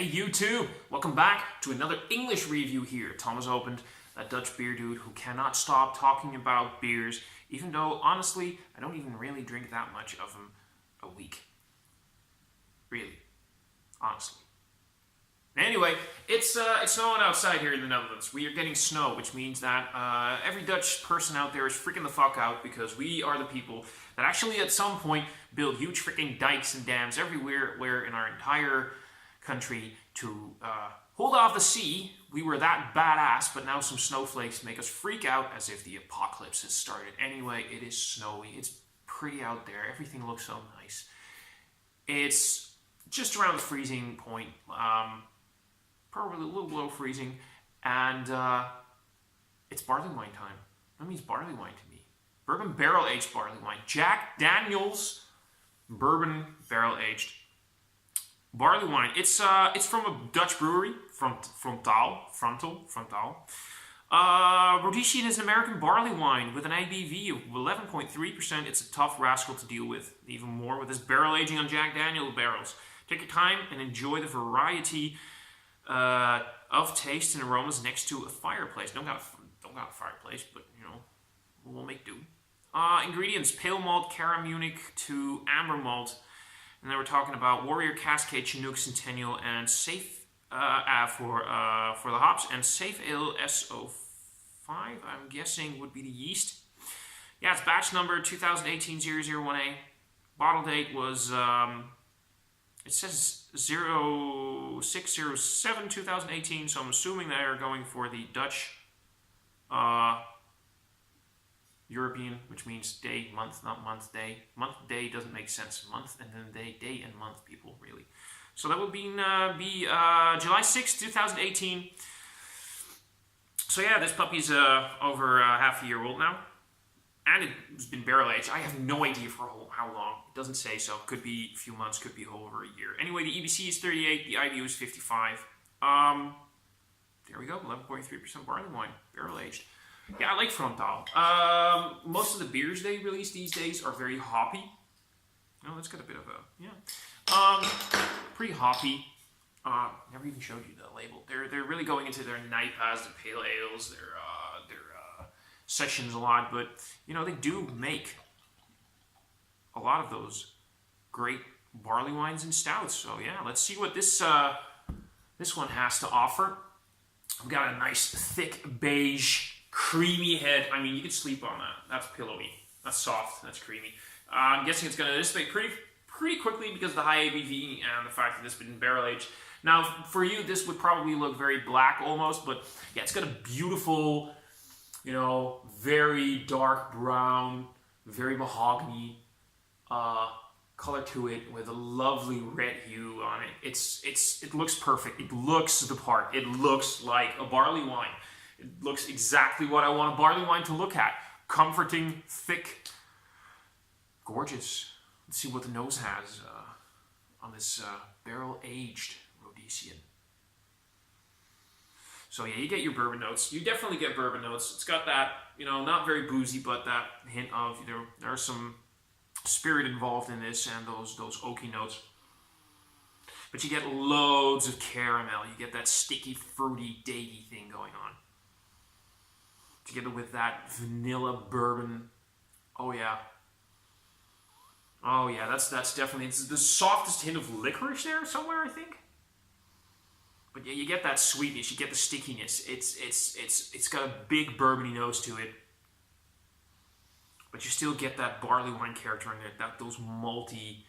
Hey YouTube, welcome back to another English review here. Thomas Opent, that Dutch beer dude who cannot stop talking about beers, even though honestly, I don't even really drink that much of them a week. Really, honestly. Anyway, it's snowing outside here in the Netherlands. We are getting snow, which means that every Dutch person out there is freaking the fuck out because we are the people that actually at some point build huge freaking dikes and dams everywhere where in our entire country to hold off the sea. We were that badass, but now some snowflakes make us freak out as if the apocalypse has started. Anyway, it is snowy. It's pretty out there. Everything looks so nice. It's just around the freezing point. Probably a little below freezing, and it's barley wine time. That means barley wine to me. Bourbon barrel-aged barley wine. Jack Daniel's bourbon barrel-aged barley wine. It's from a Dutch brewery, Frontaal. Rhodesian is an American barley wine with an ABV of 11.3%. It's a tough rascal to deal with, even more with this barrel aging on Jack Daniel's barrels. Take your time and enjoy the variety of taste and aromas next to a fireplace. Don't got a fireplace, but you know, we'll make do. Ingredients: pale malt, Caramunic to amber malt. And then we're talking about Warrior, Cascade, Chinook, Centennial, and Safe for the hops, and Safe Ale SO5, I'm guessing would be the yeast. Yeah, it's batch number 2018-001A. Bottle date was, it says 06/07/2018, so I'm assuming they're going for the Dutch European, which means day, month, not month, day. Month, day doesn't make sense. Month and then day and month, people, really. So that would be July 6th, 2018. So yeah, this puppy's over half a year old now. And it's been barrel aged. I have no idea for how long. It doesn't say so. Could be a few months, could be over a year. Anyway, the EBC is 38, the IBU is 55. There we go, 11.3% barley wine, barrel aged. Yeah, I like Frontaal. Most of the beers they release these days are very hoppy. Oh, that's got a bit of a, yeah. Pretty hoppy. Never even showed you the label. They're really going into their night paths, their pale ales, their sessions a lot, but you know, they do make a lot of those great barley wines and stouts. So yeah, let's see what this one has to offer. We've got a nice thick beige creamy head. I mean, you could sleep on that. That's pillowy. That's soft. That's creamy. I'm guessing it's going to dissipate pretty quickly because of the high ABV and the fact that it's been barrel aged. Now, for you, this would probably look very black almost, but yeah, it's got a beautiful, you know, very dark brown, very mahogany color to it with a lovely red hue on it. It looks perfect. It looks the part. It looks like a barley wine. It looks exactly what I want a barley wine to look at. Comforting, thick, gorgeous. Let's see what the nose has on this barrel-aged Rhodesian. So yeah, you get your bourbon notes. You definitely get bourbon notes. It's got that, you know, not very boozy, but that hint of, you know, there's some spirit involved in this and those oaky notes. But you get loads of caramel. You get that sticky, fruity, datey thing going on. Together with that vanilla bourbon. Oh yeah. Oh yeah, that's definitely, it's the softest hint of licorice there somewhere, I think. But yeah, you get that sweetness, you get the stickiness. It's got a big bourbony nose to it. But you still get that barley wine character in it, those malty,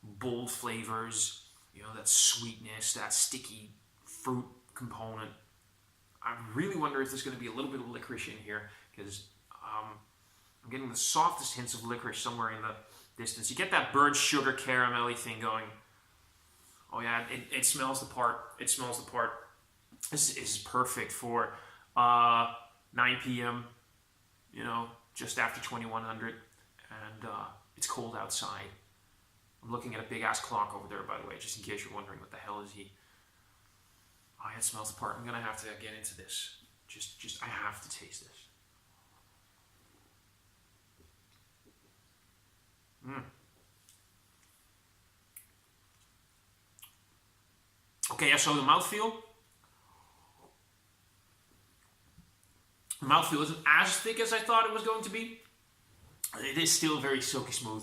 bold flavors, you know, that sweetness, that sticky fruit component. I really wonder if there's going to be a little bit of licorice in here, because I'm getting the softest hints of licorice somewhere in the distance. You get that burnt sugar caramelly thing going. Oh yeah, it smells the part. It smells the part. This is perfect for 9 p.m., you know, just after 2100, and it's cold outside. I'm looking at a big-ass clock over there, by the way, just in case you're wondering what the hell is he. Oh, yeah, it smells the part. I'm going to have to get into this. I have to taste this. Okay, yeah, so the mouthfeel. The mouthfeel isn't as thick as I thought it was going to be. It is still very silky smooth.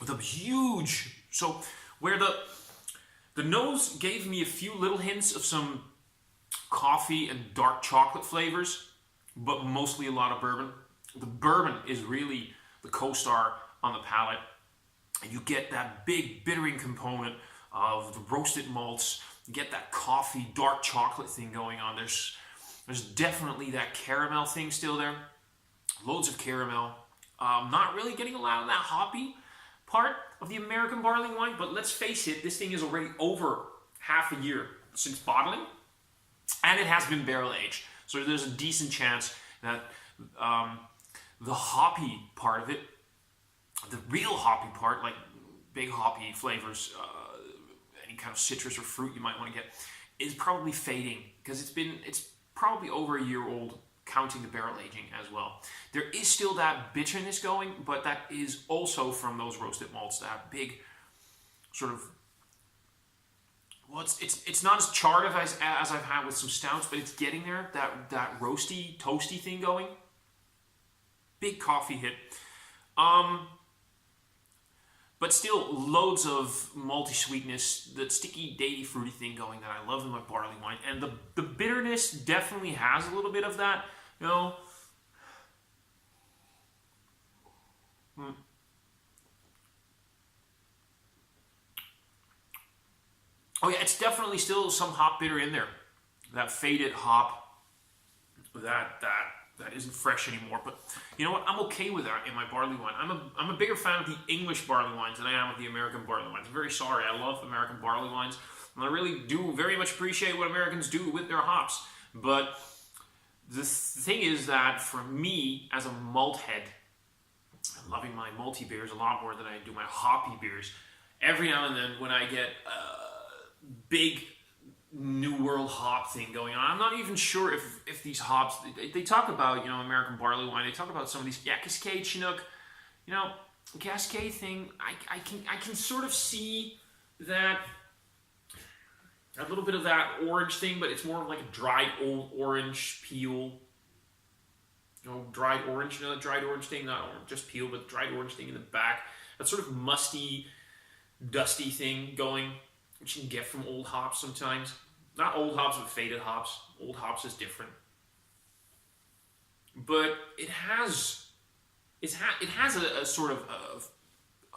With a huge, so where the nose gave me a few little hints of some coffee and dark chocolate flavors, but mostly a lot of bourbon. The bourbon is really the co-star on the palate, and you get that big bittering component of the roasted malts. You get that coffee, dark chocolate thing going on. There's definitely that caramel thing still there. Loads of caramel. Not really getting a lot of that hoppy part of the American barley wine, but let's face it, this thing is already over half a year since bottling, and it has been barrel aged. So there's a decent chance that the hoppy part of it, the real hoppy part, like big hoppy flavors, any kind of citrus or fruit you might want to get, is probably fading because it's probably over a year old, counting the barrel aging as well. There is still that bitterness going, but that is also from those roasted malts, that big sort of, well, it's not as charred as I've had with some stouts, but it's getting there, that roasty, toasty thing going. Big coffee hit. But still loads of malty sweetness, that sticky, datey, fruity thing going that I love in my barley wine. And the bitterness definitely has a little bit of that, you know. Oh yeah, it's definitely still some hop bitter in there. That faded hop, that isn't fresh anymore. But you know what? I'm okay with that in my barley wine. I'm a bigger fan of the English barley wines than I am of the American barley wines. I'm very sorry. I love American barley wines, and I really do very much appreciate what Americans do with their hops. But the thing is that for me, as a malt head, I'm loving my malty beers a lot more than I do my hoppy beers. Every now and then, when I get a big New World hop thing going on, I'm not even sure if these hops, they talk about, you know, American barley wine, they talk about some of these, yeah, Cascade, Chinook, you know, Cascade thing, I can sort of see that, a little bit of that orange thing, but it's more like a dried old orange peel, you know, dried orange, you know, that dried orange thing, not orange, just peel, but dried orange thing in the back, that sort of musty, dusty thing going, which you can get from old hops sometimes. Not old hops, but faded hops. Old hops is different. But it has a sort of a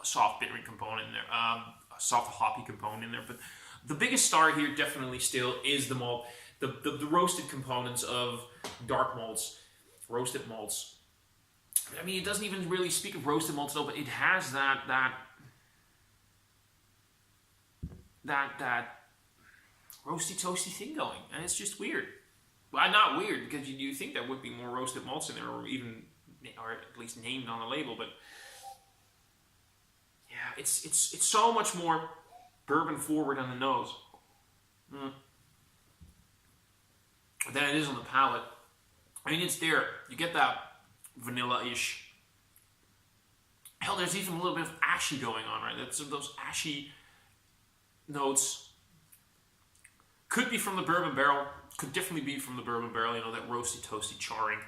soft bittering component in there, a soft hoppy component in there. But the biggest star here definitely still is the malt, the roasted components of dark malts, roasted malts. I mean, it doesn't even really speak of roasted malts though, but it has that roasty toasty thing going, and it's just weird. Well, not weird, because you think there would be more roasted malts in there, or at least named on the label, but yeah, it's so much more bourbon forward on the nose than it is on the palate. I mean, it's there. You get that vanilla-ish. Hell, there's even a little bit of ashy going on, right? That's those ashy notes. Could be from the bourbon barrel. Could definitely be from the bourbon barrel. You know, that roasty, toasty charring.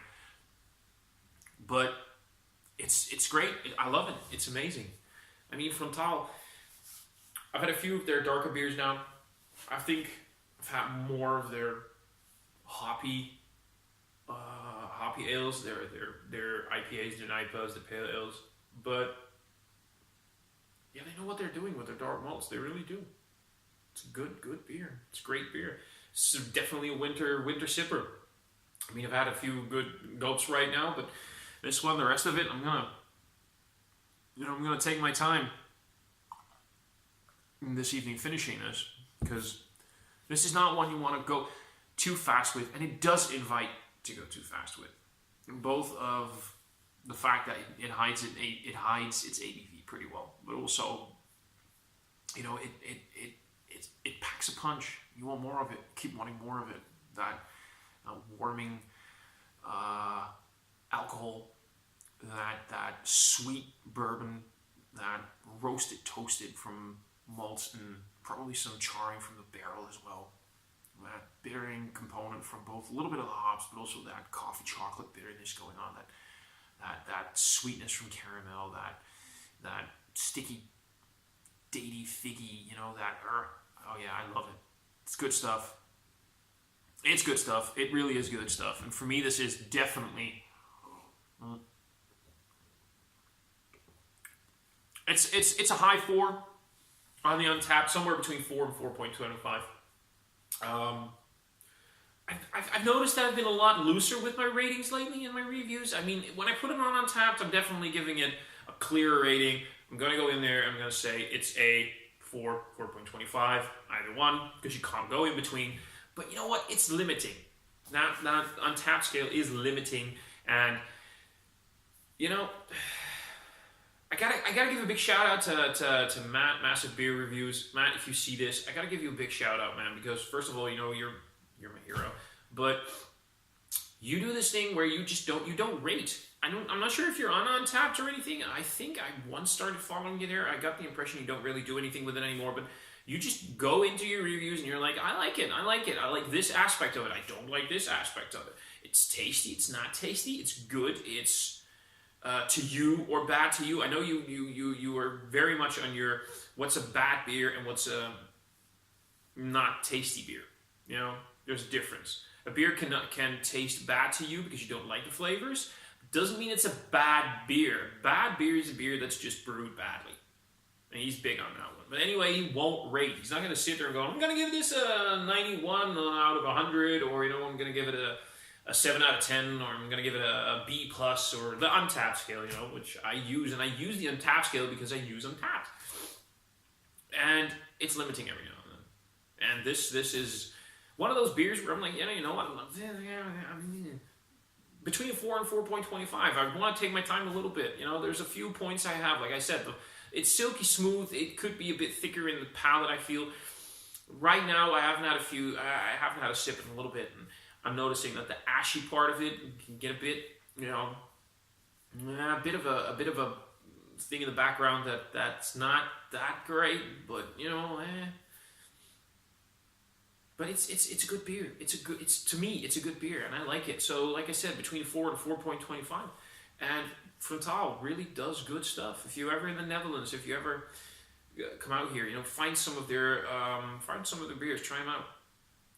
But it's great. I love it. It's amazing. I mean, Frontaal, I've had a few of their darker beers now. I think I've had more of their hoppy ales, their IPAs, their IPAs, the pale ales. But yeah, they know what they're doing with their dark malts. They really do. It's a good beer. It's great beer. It's definitely a winter sipper. I mean, I've had a few good gulps right now, but this one, the rest of it, I'm gonna take my time this evening finishing this, because this is not one you want to go too fast with, and it does invite to go too fast with. Both of the fact that it hides its ABV pretty well, but also, you know, it packs a punch. You want more of it. Keep wanting more of it. That warming alcohol, that sweet bourbon, that roasted, toasted from malts and Probably some charring from the barrel as well. That bittering component from both, a little bit of the hops, but also that coffee chocolate bitterness going on. That sweetness from caramel. That sticky, datey, figgy. Oh yeah, I love it. It's good stuff. It's good stuff. It really is good stuff. And for me, this is definitely. It's a high 4 on the Untapped, somewhere between 4 and 4.25. I've noticed that I've been a lot looser with my ratings lately in my reviews. I mean, when I put it on Untapped, I'm definitely giving it a clearer rating. I'm going to go in there, I'm going to say it's a 4, 4.25, either one, because you can't go in between. But you know what? It's limiting. That Untapped scale is limiting, and I gotta give a big shout out to Matt, Massive Beer Reviews. Matt, if you see this, I gotta give you a big shout out, man, because first of all, you're my hero, but you do this thing where you don't rate. I'm not sure if you're on Untapped or anything. I think I once started following you there. I got the impression you don't really do anything with it anymore, but you just go into your reviews and you're like, I like it. I like this aspect of it. I don't like this aspect of it. It's tasty. It's not tasty. It's good. It's to you or bad to you. I know you are very much on your what's a bad beer and what's a not tasty beer. There's a difference. A beer can taste bad to you because you don't like the flavors. Doesn't mean it's a bad beer. Bad beer is a beer that's just brewed badly. And he's big on that one. But anyway, he won't rate. He's not going to sit there and go, I'm going to give this a 91 out of 100, or I'm going to give it a 7 out of 10, or I'm going to give it a B plus, or the Untapped scale, which I use. And I use the Untapped scale because I use Untapped. And it's limiting every now and then. And this is one of those beers where I'm like, you know what? Between 4 and 4.25, I want to take my time a little bit. There's a few points I have. Like I said, it's silky smooth. It could be a bit thicker in the palate, I feel. Right now, I haven't had a sip in a little bit, and I'm noticing that the ashy part of it can get a bit, a bit of a thing in the background that's not that great, but But it's a good beer. To me, it's a good beer, and I like it. So, like I said, between 4 and 4.25, and Frontaal really does good stuff. If you're ever in the Netherlands, if you ever come out here, find some of their beers, try them out.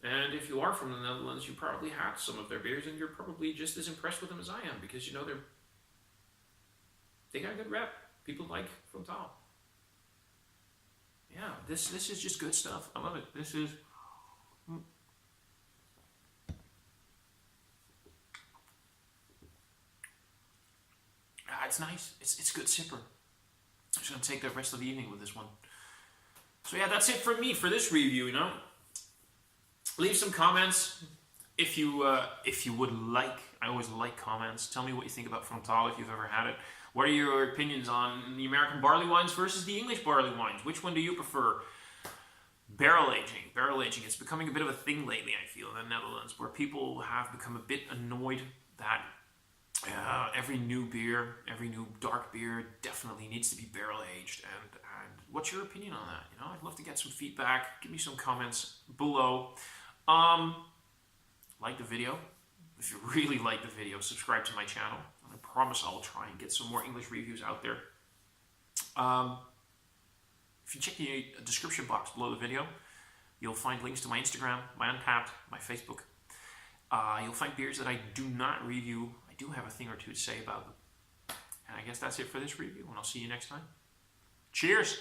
And if you are from the Netherlands, you probably had some of their beers, and you're probably just as impressed with them as I am, because they got a good rep. People like Frontaal. Yeah, this is just good stuff. I love it. This is. It's nice. It's a good sipper. I'm just gonna take the rest of the evening with this one. So yeah, that's it for me for this review. Leave some comments if you would like. I always like comments. Tell me what you think about Frontaal if you've ever had it. What are your opinions on the American barley wines versus the English barley wines? Which one do you prefer? Barrel aging. It's becoming a bit of a thing lately, I feel, in the Netherlands, where people have become a bit annoyed that every new dark beer definitely needs to be barrel aged. And what's your opinion on that? I'd love to get some feedback. Give me some comments below. Like the video. If you really like the video, subscribe to my channel. I promise I'll try and get some more English reviews out there. If you check the description box below the video, you'll find links to my Instagram, my Untapped, my Facebook. You'll find beers that I do not review. I do have a thing or two to say about them. And I guess that's it for this review, and I'll see you next time. Cheers!